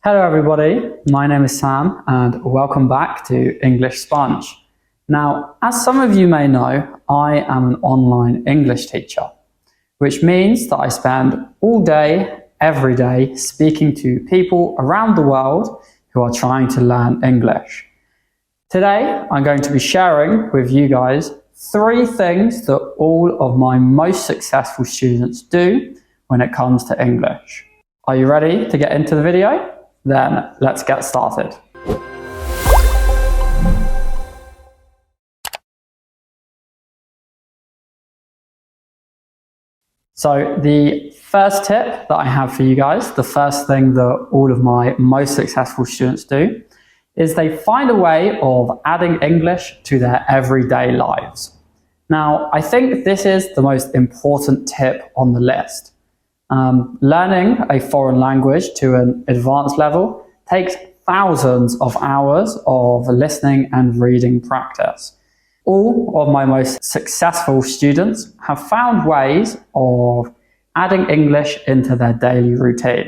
Hello everybody, my name is Sam and welcome back to English Sponge. Now, as some of you may know, I am an online English teacher, which means that I spend all day, every day, speaking to people around the world who are trying to learn English. Today, I'm going to be sharing with you guys 3 things that all of my most successful students do when it comes to English. Are you ready to get into the video? Then let's get started. So the first tip that I have for you guys, the first thing that all of my most successful students do, is they find a way of adding English to their everyday lives. Now, I think this is the most important tip on the list. Learning a foreign language to an advanced level takes thousands of hours of listening and reading practice. All of my most successful students have found ways of adding English into their daily routine.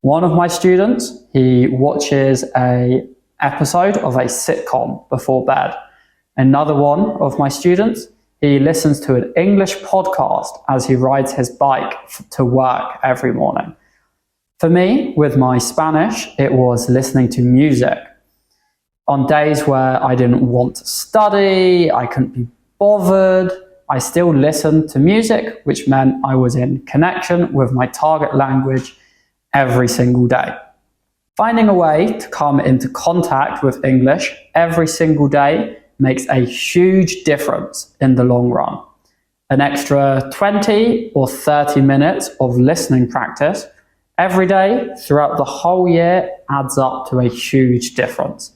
One of my students, he watches an episode of a sitcom before bed. Another one of my students, he listens to an English podcast as he rides his bike to work every morning. For me, with my Spanish, it was listening to music. On days where I didn't want to study, I couldn't be bothered, I still listened to music, which meant I was in connection with my target language every single day. Finding a way to come into contact with English every single day makes a huge difference in the long run. An extra 20 or 30 minutes of listening practice every day throughout the whole year adds up to a huge difference.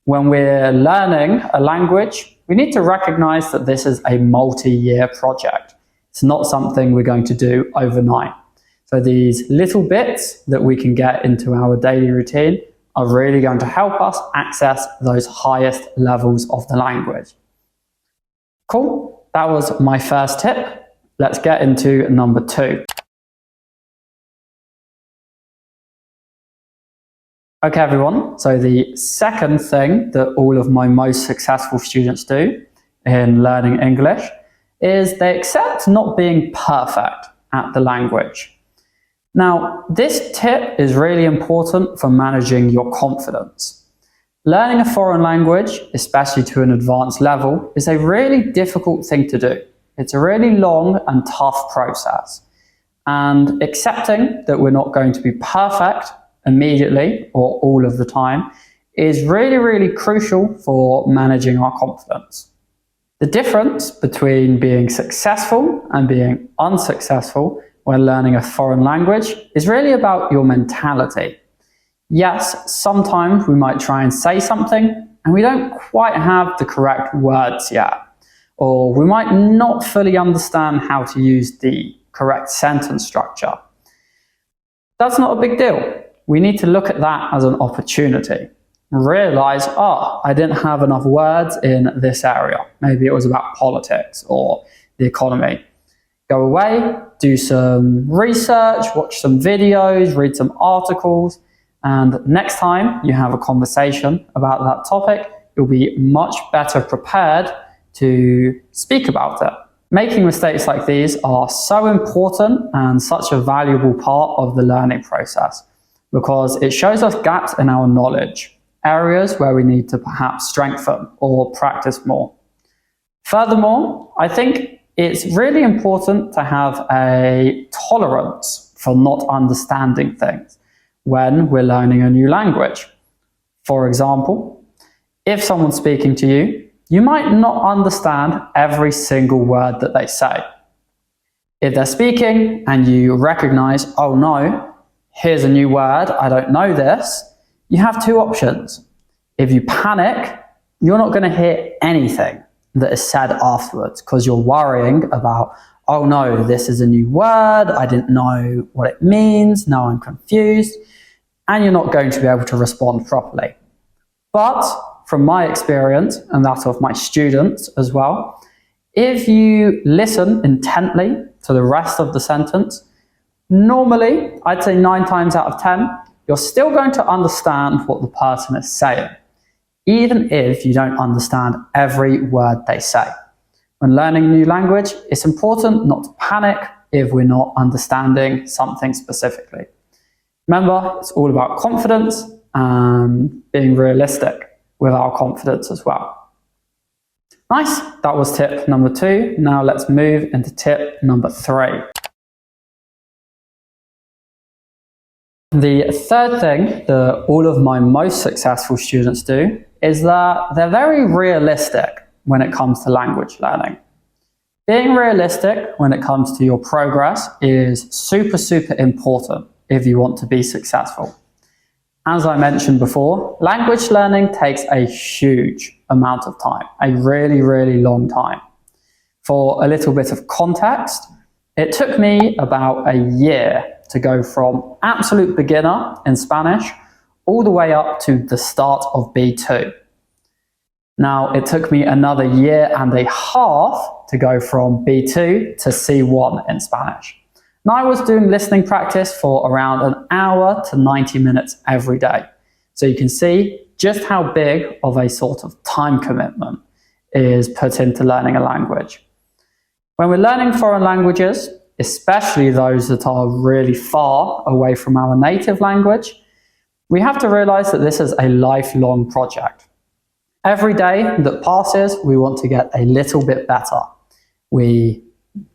When we're learning a language, we need to recognize that this is a multi-year project. It's not something we're going to do overnight. So these little bits that we can get into our daily routine are really going to help us access those highest levels of the language. Cool, that was my first tip. Let's get into number 2. Okay everyone, so the second thing that all of my most successful students do in learning English is they accept not being perfect at the language. Now, this tip is really important for managing your confidence. Learning a foreign language, especially to an advanced level, is a really difficult thing to do. It's a really long and tough process. And accepting that we're not going to be perfect immediately or all of the time is really, really crucial for managing our confidence. The difference between being successful and being unsuccessful when learning a foreign language is really about your mentality. Yes, sometimes we might try and say something and we don't quite have the correct words yet, or we might not fully understand how to use the correct sentence structure. That's not a big deal. We need to look at that as an opportunity. Realize, I didn't have enough words in this area. Maybe it was about politics or the economy. Go away, do some research, watch some videos, read some articles, and next time you have a conversation about that topic, you'll be much better prepared to speak about it. Making mistakes like these are so important and such a valuable part of the learning process because it shows us gaps in our knowledge, areas where we need to perhaps strengthen or practice more. Furthermore, I think it's really important to have a tolerance for not understanding things when we're learning a new language. For example, if someone's speaking to you, you might not understand every single word that they say. If they're speaking and you recognize, oh no, here's a new word, I don't know this, you have 2 options. If you panic, you're not going to hear anything that is said afterwards because you're worrying about, oh no, this is a new word, I didn't know what it means, now I'm confused, and you're not going to be able to respond properly. But from my experience, and that of my students as well, if you listen intently to the rest of the sentence, normally, I'd say 9 times out of 10, you're still going to understand what the person is saying, even if you don't understand every word they say. When learning a new language, it's important not to panic if we're not understanding something specifically. Remember, it's all about confidence and being realistic with our confidence as well. Nice, that was tip number 2. Now let's move into tip number 3. The third thing that all of my most successful students do is that they're very realistic when it comes to language learning. Being realistic when it comes to your progress is super, super important if you want to be successful. As I mentioned before, language learning takes a huge amount of time, a really, really long time. For a little bit of context, it took me about a year to go from absolute beginner in Spanish all the way up to the start of B2. Now, it took me another year and a half to go from B2 to C1 in Spanish. Now, I was doing listening practice for around an hour to 90 minutes every day. So you can see just how big of a sort of time commitment is put into learning a language. When we're learning foreign languages, especially those that are really far away from our native language, we have to realize that this is a lifelong project. Every day that passes, we want to get a little bit better. We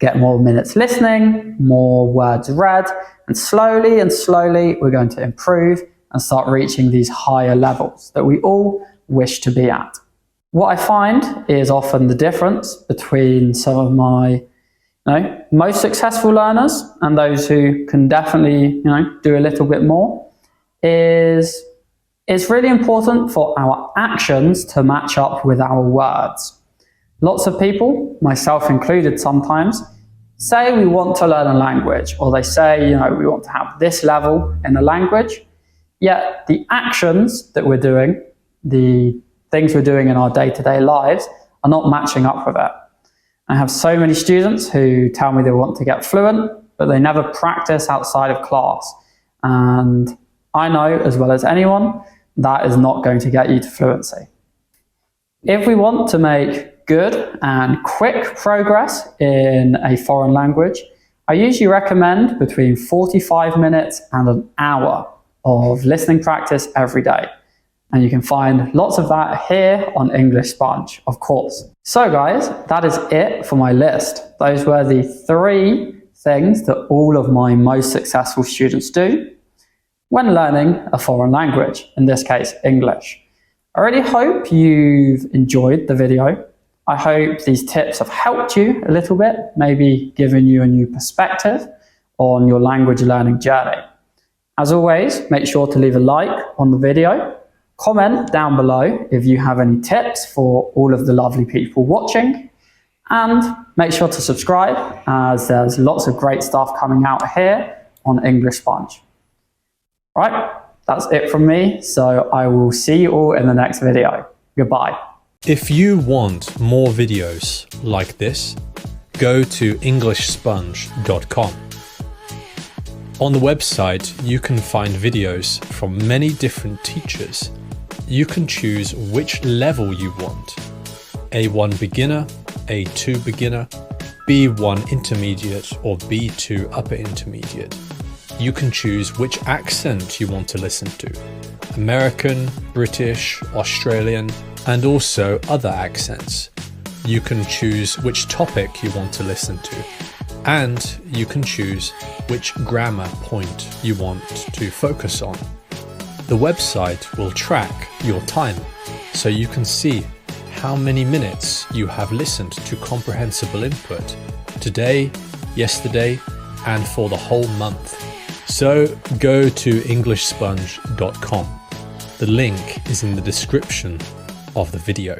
get more minutes listening, more words read, and slowly we're going to improve and start reaching these higher levels that we all wish to be at. What I find is often the difference between some of my most successful learners and those who can definitely do a little bit more is it's really important for our actions to match up with our words. Lots of people, myself included sometimes, say we want to learn a language, or they say, we want to have this level in a language, yet the actions that we're doing, the things we're doing in our day-to-day lives are not matching up with it. I have so many students who tell me they want to get fluent, but they never practice outside of class. And I know as well as anyone, that is not going to get you to fluency. If we want to make good and quick progress in a foreign language, I usually recommend between 45 minutes and an hour of listening practice every day. And you can find lots of that here on English Sponge, of course. So guys, that is it for my list. Those were the 3 things that all of my most successful students do when learning a foreign language, in this case, English. I really hope you've enjoyed the video. I hope these tips have helped you a little bit, maybe given you a new perspective on your language learning journey. As always, make sure to leave a like on the video. Comment down below if you have any tips for all of the lovely people watching, and make sure to subscribe as there's lots of great stuff coming out here on English Sponge. Right, that's it from me, so I will see you all in the next video. Goodbye. If you want more videos like this, go to EnglishSponge.com. On the website, you can find videos from many different teachers. You can choose which level you want. A1 beginner, A2 beginner, B1 intermediate, or B2 upper intermediate. You can choose which accent you want to listen to. American, British, Australian, and also other accents. You can choose which topic you want to listen to. And you can choose which grammar point you want to focus on. The website will track your time, so you can see how many minutes you have listened to comprehensible input today, yesterday, and for the whole month. So go to EnglishSponge.com. The link is in the description of the video.